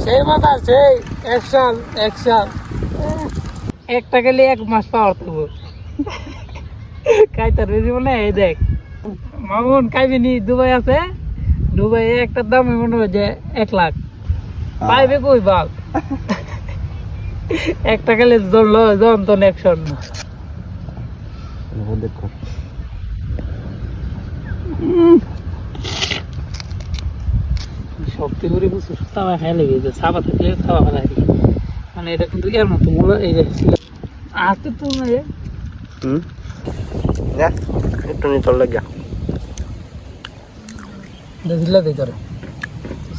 সেই মাথা সেই অ্যাকশন একটা গেলে 1 মাস পাওয়ার থাকবো খাইতার বেশি মনে এই দেখ মামুন খাইবিনি দুবাই আছে দুবাই একটা দাম মনে হয় যে 1 লাখ পাইবে কই বাল একটা গেলে ধরলো যন্ত্রণ অ্যাকশন দেখো শক্তি করে কিছু খাওয়া খাই লেগে যে সাবা থাকলে খাওয়া ফেলা মানে এটা কিন্তু এর মতো মূল এই যে আসতে তো না রে একটু নিয়ে চল লাগিয়া দিলা দে তোরে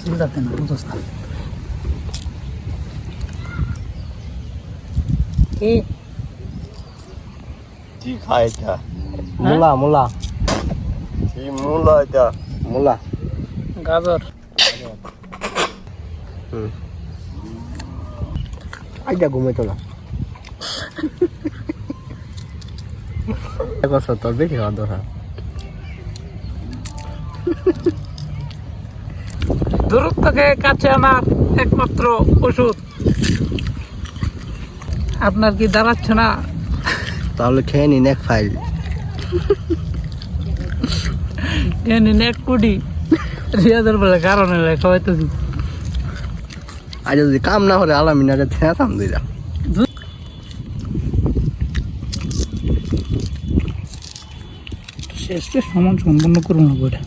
সিলদাতে না বুঝছ না কি খায় এটা মূলা কি মূলা এটা মূলা গাজর আইডা ঘুমাইতো না এক বছর তোর বেশি খাওয়া দরকার দূরত্বকে কাছে আনার একমাত্র ওষুধ আপনার কি দাঁড়াচ্ছে না তাহলে খেয়ে নিন এক ফাইল এক কোটি রিয়াদের বলে কারণে খাওয়াইতেছি আজ যদি কাম না হলে আলামিনাকে থেঁতাম দিলাম শেষকে সমান সম্পন্ন করুন না বইটা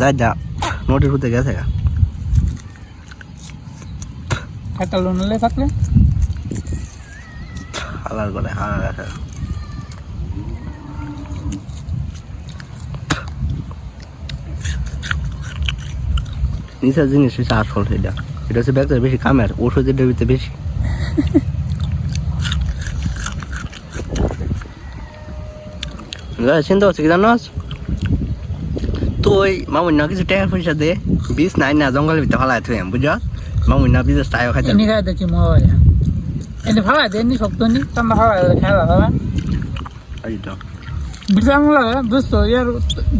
দাদা নোটিস হতে গেছে গা একটা লোন নিলে থাকলে হালার করে হালা রাখা নিচের জিনিস হচ্ছে আসল সেটা এটা হচ্ছে ব্যাগটা বেশি কামের ওষুধের ডেবিতে বেশি চিন্তা হচ্ছে কি জানো তো ওই মামুন্না কিছু টাকা পয়সা দে বিষ নাই না জঙ্গলের ভিতরে ফালাই থুই বুঝছ মামুন্না বিদেশ তাই খাইতে এমনি খাই দেখছি মজা এমনি ফালাই দেয় এমনি শক্ত নি ঠান্ডা ফালাই খেলা হবে এই তো বিশাল লাগে বুঝতো ইয়ার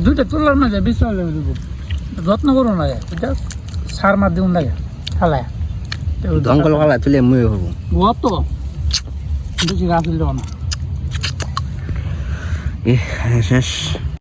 দুইটা তোলার মাঝে বিশাল দেবো যত্ন করুন লাগে এটা সার মার দিউন লাগে ফালাই জঙ্গল ফালাই তুলে মুয়ে হবো অত বেশি গাছ দিল না শেষ